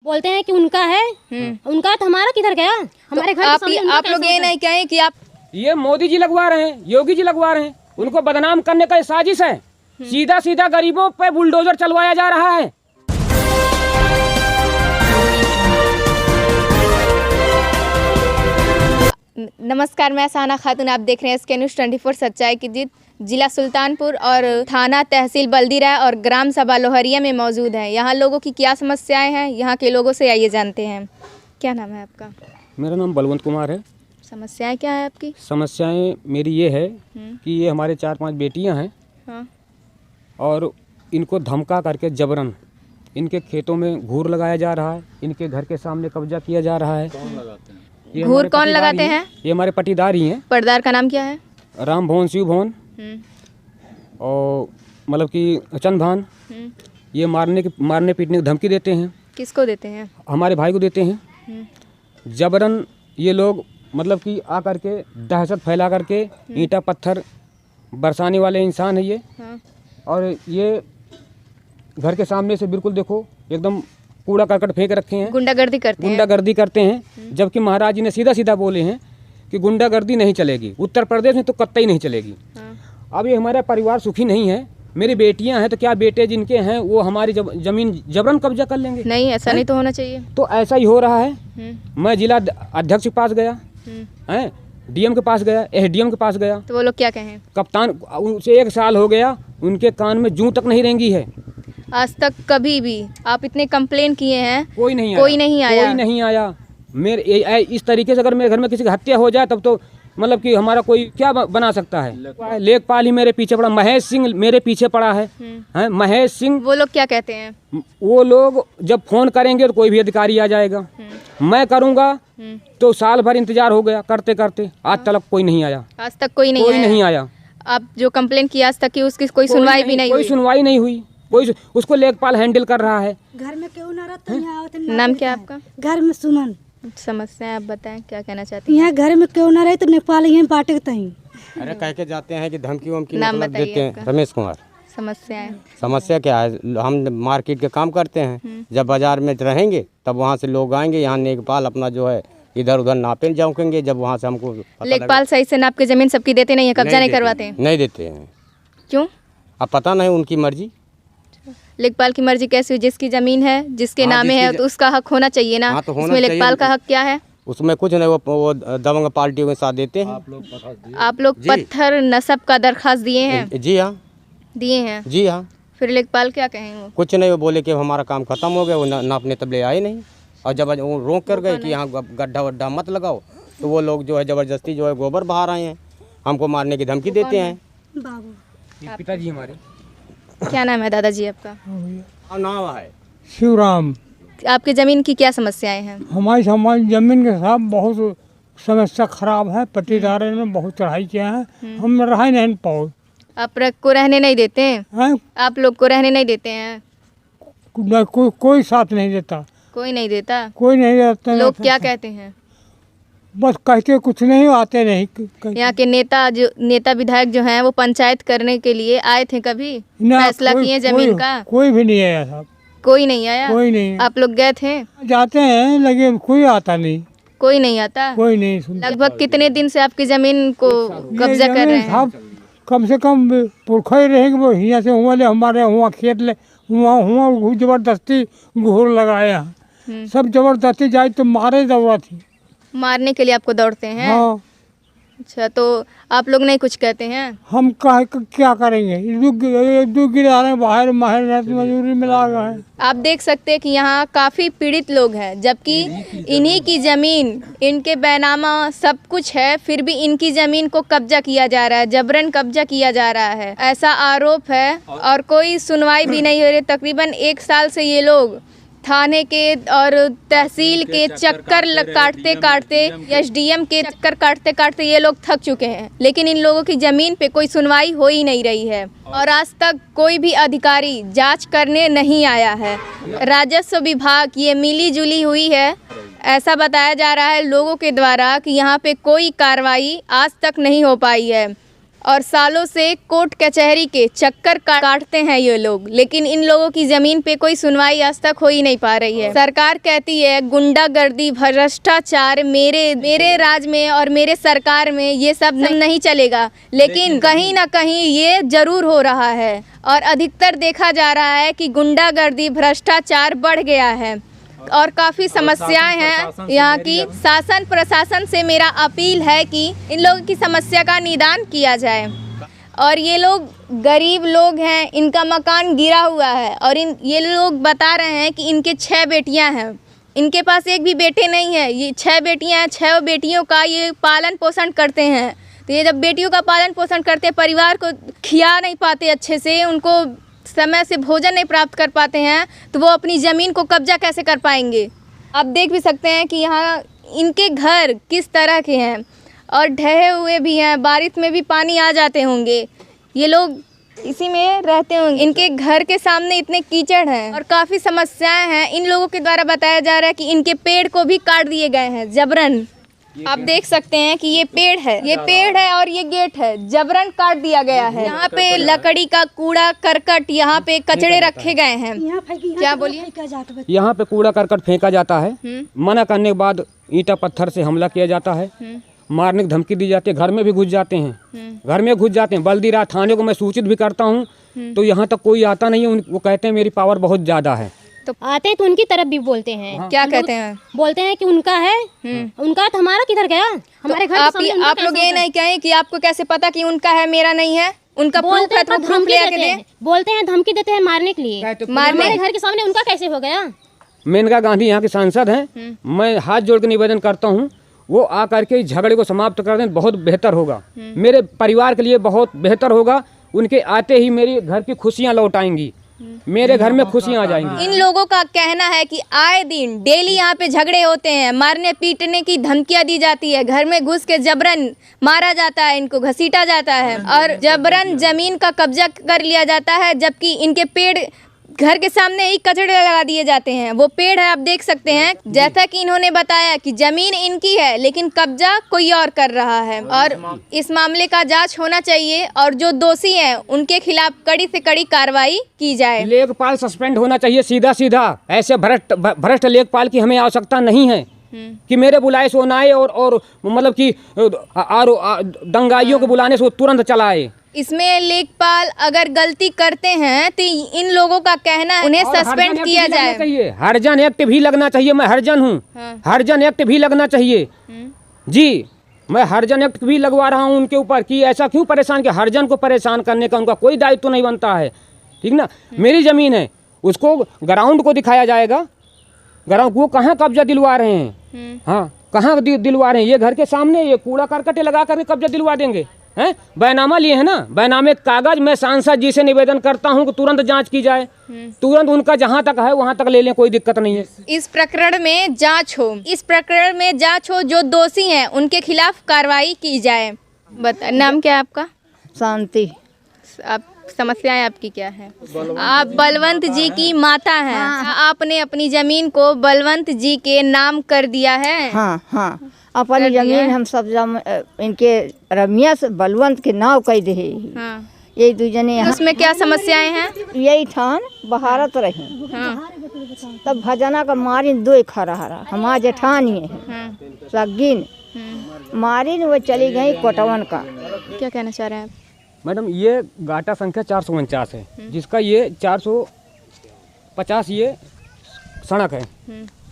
बोलते हैं कि उनका है, उनका तो हमारा किधर गया? हमारे घर के सामने आप लोग ये नहीं कहें कि आप ये मोदी जी लगवा रहे हैं, योगी जी लगवा रहे हैं, उनको बदनाम करने का साजिश है। सीधा सीधा गरीबों पे बुलडोजर चलवाया जा रहा है। नमस्कार, मैं साना खातून, आप देख रहे हैं SK News 24 सच्चाई की जीत। जिला सुल्तानपुर और थाना तहसील बल्दीराय और ग्राम सभा लोहरिया में मौजूद हैं। यहाँ लोगों की क्या समस्याएं हैं, यहाँ के लोगों से आइए जानते हैं। क्या नाम है आपका? मेरा नाम बलवंत कुमार है। समस्याएं क्या है आपकी? समस्याएं मेरी ये है कि ये हमारे 4-5 बेटियां हैं। हाँ। और इनको धमका करके जबरन इनके खेतों में घूर लगाया जा रहा है, इनके घर के सामने कब्जा किया जा रहा है। कौन लगाते हैं? घूर कौन लगाते हैं? ये हमारे पटीदार ही हैं। पर्दार का नाम क्या है? राम भवन, शिव भवन और मतलब कि चंद भान। ये मारने पीटने की धमकी देते हैं। किसको देते हैं? हमारे भाई को देते हैं। जबरन ये लोग मतलब कि आ करके दहशत फैला करके ईंटा पत्थर बरसाने वाले इंसान है ये। हाँ। और ये घर के सामने से बिल्कुल देखो एकदम कूड़ा करकट फेंक रखे हैं। गुंडागर्दी करते हैं। जबकि महाराज जी ने सीधा सीधा बोले हैं कि गुंडागर्दी नहीं चलेगी, उत्तर प्रदेश में तो कतई नहीं चलेगी। हाँ। अब ये हमारा परिवार सुखी नहीं है। मेरी बेटियां हैं तो क्या बेटे जिनके हैं वो हमारी जमीन जबरन कब्जा कर लेंगे? नहीं, ऐसा नहीं तो होना चाहिए। तो ऐसा ही हो रहा है। मैं जिला अध्यक्ष के पास गया है, DM के पास गया, SDM के पास गया, तो वो लोग क्या कहें? कप्तान उनसे 1 साल हो गया, उनके कान में जूं तक नहीं रेंगी है। आज तक कभी भी आप इतने कंप्लेन किए हैं, कोई नहीं आया। मेरे इस तरीके से अगर मेरे घर में किसी की हत्या हो जाए तब तो मतलब कि हमारा कोई क्या बना सकता है? लेखपाल ही मेरे पीछे पड़ा, महेश सिंह मेरे पीछे पड़ा है। महेश सिंह। वो लोग क्या कहते हैं? वो लोग जब फोन करेंगे तो कोई भी अधिकारी आ जाएगा। मैं करूँगा तो साल भर इंतजार हो गया, करते करते आज तक कोई नहीं आया। आज तक कोई नहीं आया। आप जो कंप्लेन किया आज तक की उसकी कोई सुनवाई भी नहीं हुई? कोई सुनवाई नहीं हुई। कोई उसको लेखपाल हैंडल कर रहा है। घर में क्यों ना रहता है? नाम क्या आपका? घर में सुमन। समस्या आप बताएं, क्या कहना चाहती हैं? यहाँ घर में क्यों ना रहे तो नेपाल यहाँ बांटते हैं। अरे कह के जाते हैं कि धमकी वमकी नाम मतलब बताइए देते हैं। आपका। रमेश कुमार। समस्या क्या है? हम मार्केट के काम करते हैं, जब बाजार में रहेंगे तब वहाँ से लोग आएंगे, यहाँ लेखपाल अपना जो है इधर उधर नापे जाऊंगे। जब वहाँ से हमको लेखपाल सही से नाप के जमीन सबकी देते नहीं है, कब्जा नहीं करवाते हैं? नहीं देते हैं। क्यों? अब पता नहीं, उनकी मर्जी। लेखपाल की मर्जी कैसे हुई? जिसकी जमीन है, जिसके नामे है, तो उसका हक होना चाहिए ना। तो उसमें लेखपाल का हक क्या है? उसमें कुछ नहीं, वो दबंग पार्टियों के साथ देते हैं। आप लोग पत्थर नसब का दरखास्त दिए हैं? जी हाँ, दिए हैं। जी हाँ। फिर लेखपाल क्या कहें? वो कुछ नहीं, वो बोले कि हमारा काम खत्म हो गया, वो नापने तबले आए नहीं। और जब वो रोक कर गए कि यहाँ गड्ढा वड्ढा मत लगाओ, तो वो लोग जो है ज़बरदस्ती जो है गोबर बहा रहे हैं, हमको मारने की धमकी देते हैं। बाबू पिताजी हमारे। क्या नाम है दादाजी आपका? नाम है शिवराम। आपकी ज़मीन की क्या समस्याएं हैं? हमारी ज़मीन के साथ बहुत समस्या खराब है। पट्टीदारों ने बहुत चढ़ाई किया है, हम रह नहीं पाओ। आप को रहने नहीं देते हैं? आप लोग को रहने नहीं देते हैं? कोई साथ नहीं देता। कोई नहीं देता? कोई नहीं देता। लोग क्या कहते हैं? बस कहते कुछ नहीं, आते नहीं। यहाँ के नेता विधायक जो हैं वो पंचायत करने के लिए आए थे, कभी फैसला किए जमीन का? कोई भी नहीं आया साहब। कोई नहीं आया? कोई नहीं। आप लोग गए थे? जाते हैं लेकिन कोई आता नहीं। कोई नहीं आता? कोई नहीं सुनता। लगभग कितने दिन से आपकी जमीन को कब्जा कर रहे हैं? साहब कम से कम पुरखा ही रहेंगे। वो यहाँ से हुआ ले, हमारे हुआ खेत ले, हुआ जबरदस्ती घूर लगाया। सब जबरदस्ती जाए तो मारे जरूरत थी। मारने के लिए आपको दौड़ते हैं? हाँ। अच्छा, तो आप लोग नहीं कुछ कहते हैं? हम क्या करेंगे? बाहर मेहनत मजदूरी में लगा है। आप देख सकते हैं कि यहाँ काफ़ी पीड़ित लोग हैं, जबकि इन्हीं की ज़मीन, इनके बैनामा सब कुछ है, फिर भी इनकी ज़मीन को कब्जा किया जा रहा है, जबरन कब्जा किया जा रहा है, ऐसा आरोप है। और कोई सुनवाई भी नहीं हो रही। तकरीबन 1 साल से ये लोग थाने के और तहसील के चक्कर काटते काटते, SDM के चक्कर काटते काटते ये लोग थक चुके हैं, लेकिन इन लोगों की ज़मीन पे कोई सुनवाई हो ही नहीं रही है। और आज तक कोई भी अधिकारी जांच करने नहीं आया है। राजस्व विभाग ये मिली जुली हुई है, ऐसा बताया जा रहा है लोगों के द्वारा कि यहाँ पे कोई कार्रवाई आज तक नहीं हो पाई है। और सालों से कोर्ट कचहरी के चक्कर काटते हैं ये लोग, लेकिन इन लोगों की ज़मीन पे कोई सुनवाई आज तक हो ही नहीं पा रही है। सरकार कहती है गुंडागर्दी भ्रष्टाचार मेरे राज में और मेरे सरकार में ये सब नहीं चलेगा, लेकिन कहीं ना कहीं ये जरूर हो रहा है और अधिकतर देखा जा रहा है कि गुंडागर्दी भ्रष्टाचार बढ़ गया है और काफ़ी समस्याएं हैं यहाँ की। शासन प्रशासन से मेरा अपील है कि इन लोगों की समस्या का निदान किया जाए। और ये लोग गरीब लोग हैं, इनका मकान गिरा हुआ है और ये लोग बता रहे हैं कि इनके 6 बेटियां हैं, इनके पास एक भी बेटे नहीं है। ये 6 बेटियां हैं, 6 बेटियों का ये पालन पोषण करते हैं। तो ये जब बेटियों का पालन पोषण करते हैं, परिवार को खिला नहीं पाते अच्छे से, उनको समय से भोजन नहीं प्राप्त कर पाते हैं, तो वो अपनी ज़मीन को कब्जा कैसे कर पाएंगे। आप देख भी सकते हैं कि यहाँ इनके घर किस तरह के हैं और ढहे हुए भी हैं, बारिश में भी पानी आ जाते होंगे, ये लोग इसी में रहते होंगे। इनके घर के सामने इतने कीचड़ हैं और काफ़ी समस्याएं हैं। इन लोगों के द्वारा बताया जा रहा है कि इनके पेड़ को भी काट दिए गए हैं जबरन। आप देख सकते हैं कि ये पेड़ है और ये गेट है, जबरन काट दिया गया है। यहाँ पे लकड़ी का कूड़ा करकट, यहाँ पे कचड़े रखे गए हैं। क्या बोलिए? यहाँ पे कूड़ा करकट फेंका जाता है, मना करने के बाद ईंटा पत्थर से हमला किया जाता है, मारने की धमकी दी जाती है, घर में भी घुस जाते हैं, बल्दी रात थाने को मैं सूचित भी करता हूँ, तो यहाँ तक कोई आता नहीं है। वो कहते हैं मेरी पावर बहुत ज़्यादा है, तो आते हैं तो उनकी तरफ भी बोलते हैं। क्या कहते हैं? बोलते हैं कि उनका है, उनका तो हमारा किधर गया? हमारे घर आप लोग ये नहीं कहें कि आपको कैसे पता कि उनका है मेरा नहीं है? उनका प्रूफ है तो प्रूफ ले आके दें। बोलते हैं, धमकी देते हैं मारने के लिए। हमारे घर के सामने उनका कैसे हो गया? मेनका गांधी यहाँ के सांसद हैं, मैं हाथ जोड़ के निवेदन करता हूँ वो आ करके इस झगड़े को समाप्त कर दें, बहुत बेहतर होगा, मेरे परिवार के लिए बहुत बेहतर होगा। उनके आते ही मेरी घर की खुशियाँ लौट आएंगी, मेरे घर में खुशियाँ आ जाएंगी। इन लोगों का कहना है कि आए दिन डेली यहाँ पे झगड़े होते हैं, मारने पीटने की धमकियाँ दी जाती है, घर में घुस के जबरन मारा जाता है, इनको घसीटा जाता है और जबरन जमीन का कब्जा कर लिया जाता है, जबकि इनके पेड़ घर के सामने ही कचड़े लगा दिए जाते हैं। वो पेड़ है, आप देख सकते हैं। जैसा कि इन्होंने बताया कि जमीन इनकी है लेकिन कब्जा कोई और कर रहा है और इस मामले का जांच होना चाहिए और जो दोषी हैं उनके खिलाफ कड़ी से कड़ी कार्रवाई की जाए। लेखपाल सस्पेंड होना चाहिए सीधा सीधा। ऐसे भ्रष्ट लेखपाल की हमें आवश्यकता नहीं है कि मेरे बुलाए से वो ना आए और मतलब कि दंगाइयों को बुलाने से वो तुरंत चला आए। इसमें लेखपाल अगर गलती करते हैं तो इन लोगों का कहना है उन्हें सस्पेंड किया जाए। हरिजन एक्ट भी लगना चाहिए, मैं हरिजन हूँ। हरिजन एक्ट भी लगना चाहिए जी, मैं हरिजन एक्ट भी लगवा रहा हूँ उनके ऊपर कि ऐसा क्यों परेशान किया। हरिजन को परेशान करने का उनका कोई दायित्व तो नहीं बनता है, ठीक ना। मेरी ज़मीन है, उसको ग्राउंड को दिखाया जाएगा। ग्राउंड वो कहाँ कब्जा दिलवा रहे हैं? हाँ, कहाँ दिलवा रहे हैं? ये घर के सामने ये कूड़ा करकटे लगा कर कब्जा दिलवा देंगे हैं? बैनामा लिए है ना, बैनामे कागज। मैं सांसद जी से निवेदन करता हूं कि तुरंत जांच की जाए, तुरंत उनका जहां तक है वहां तक ले लें, कोई दिक्कत नहीं है। इस प्रकरण में जांच हो, जो दोषी हैं उनके खिलाफ कार्रवाई की जाए। नाम क्या है आपका? शांति। आप समस्याएं आपकी क्या है? आप बलवंत जी की माता हैं। आपने अपनी जमीन को बलवंत जी के नाम कर दिया है? हाँ, अपनी जमीन हम सब इनके रमिया से बलवंत के नाव कह दे। यही दो जने। उसमें क्या समस्याएं हैं? यही ठान बहारत रही, तब भजना का मारिन 2 खरा हमारा जेठानी है सगिन मारिन, वो चली गई कोटवन का। क्या कहना चाह रहे हैं आप? मैडम, ये गाटा संख्या 449 है, जिसका ये 450 ये सड़क है।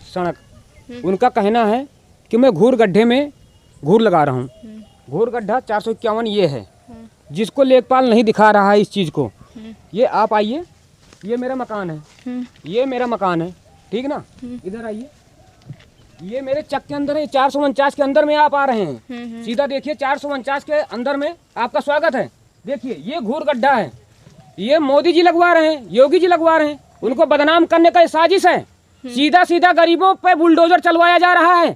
सड़क उनका कहना है कि मैं घूर गड्ढे में घूर लगा रहा हूँ। घूर गड्ढा 451 ये है, जिसको लेखपाल नहीं दिखा रहा है इस चीज़ को। ये आप आइए, ये मेरा मकान है, ये मेरा मकान है, ठीक ना। इधर आइए, ये मेरे चक के अंदर है, 449 के अंदर में आप आ रहे हैं। सीधा देखिए, 449 के अंदर में आपका स्वागत है। देखिए, ये घूर गड्ढा है, ये मोदी जी लगवा रहे हैं, योगी जी लगवा रहे हैं। उनको बदनाम करने का साजिश है। सीधा सीधा गरीबों पे बुलडोजर चलवाया जा रहा है।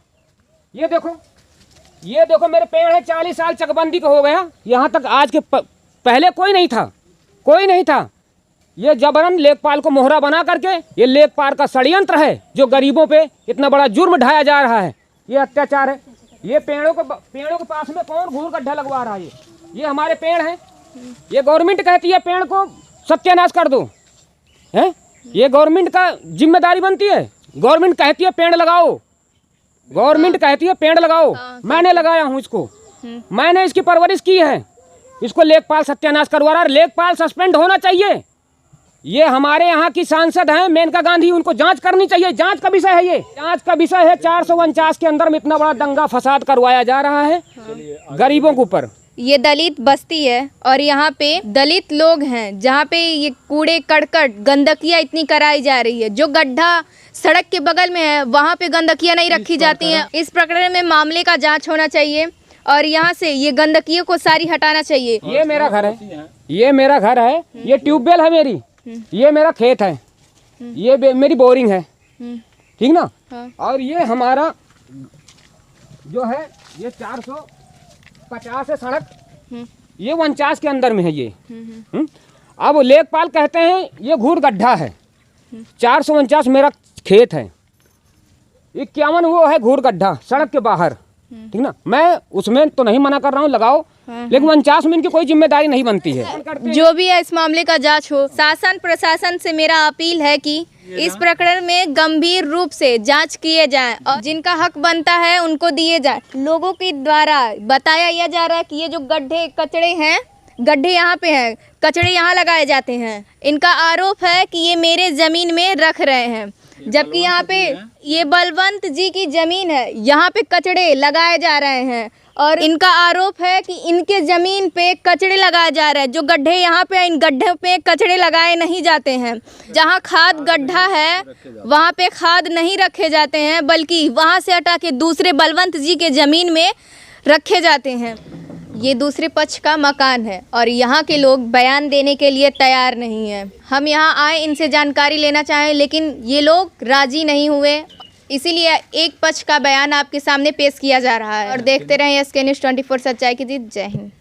ये देखो मेरे पेड़ है, 40 साल चकबंदी का हो गया, यहाँ तक आज के पहले कोई नहीं था। ये जबरन लेखपाल को मोहरा बना करके, ये लेखपाल का षड्यंत्र है जो गरीबों पे इतना बड़ा जुर्म ढाया जा रहा है। ये अत्याचार है। ये पेड़ों के पास में कौन घूर गड्ढा लगवा रहा है? ये हमारे पेड़ हैं, ये गवर्नमेंट कहती है पेड़ को सत्यानाश कर दो, है ये गवर्नमेंट का जिम्मेदारी बनती है। गवर्नमेंट कहती है पेड़ लगाओ, गवर्नमेंट कहती है पेड़ लगाओ, मैंने लगाया हूँ इसको, मैंने इसकी परवरिश की है, इसको लेखपाल सत्यानाश करवा रहा है। लेखपाल सस्पेंड होना चाहिए। ये हमारे यहाँ की सांसद हैं मेनका गांधी, उनको जांच करनी चाहिए। जांच का विषय है, ये जांच का विषय है। 449 के अंदर में इतना बड़ा दंगा फसाद करवाया जा रहा है गरीबों के ऊपर। ये दलित बस्ती है और यहाँ पे दलित लोग हैं, जहाँ पे ये कूड़े करकट गंदगियाँ इतनी कराई जा रही है। जो गड्ढा सड़क के बगल में है वहाँ पे गंदगियाँ नहीं रखी जाती हैं। इस प्रकरण में मामले का जांच होना चाहिए और यहाँ से ये गंदगियों को सारी हटाना चाहिए। ये मेरा घर है, ये मेरा घर है, ये ट्यूबवेल है मेरी, ये मेरा खेत है, ये मेरी बोरिंग है, ठीक ना। और ये हमारा जो है ये 450 है सड़क, ये 49 के अंदर में है ये। अब लेखपाल कहते हैं ये घूर गड्ढा है। 449 मेरा खेत है, 51 वो है घूर गड्ढा सड़क के बाहर, ठीक ना। मैं उसमें तो नहीं मना कर रहा हूँ लगाओ, लेकिन 49 में इनकी कोई जिम्मेदारी नहीं बनती है। जो भी है इस मामले का जांच हो। शासन प्रशासन से मेरा अपील है कि इस प्रकरण में गंभीर रूप से जांच किए जाए और जिनका हक बनता है उनको दिए जाए। लोगों के द्वारा बताया यह जा रहा है कि ये जो गड्ढे कचड़े हैं, गड्ढे यहाँ पे हैं, कचड़े यहाँ लगाए जाते हैं। इनका आरोप है कि ये मेरे ज़मीन में रख रहे हैं, जबकि यहाँ पे ये बलवंत जी की ज़मीन है, यहाँ पे कचड़े लगाए जा रहे हैं। और इनका आरोप है कि इनके ज़मीन पे कचड़े लगाए जा रहे हैं। जो गड्ढे यहाँ पे, इन गड्ढे पे कचड़े लगाए नहीं जाते हैं। जहाँ खाद गड्ढा है वहाँ पे खाद नहीं रखे जाते हैं, बल्कि वहाँ से हटा के दूसरे बलवंत जी के ज़मीन में रखे जाते हैं। ये दूसरे पक्ष का मकान है और यहाँ के लोग बयान देने के लिए तैयार नहीं हैं। हम यहाँ आए इनसे जानकारी लेना चाहें, लेकिन ये लोग राजी नहीं हुए, इसीलिए एक पक्ष का बयान आपके सामने पेश किया जा रहा है। और देखते रहें SK News 24 सच्चाई की जीत। जय हिंद।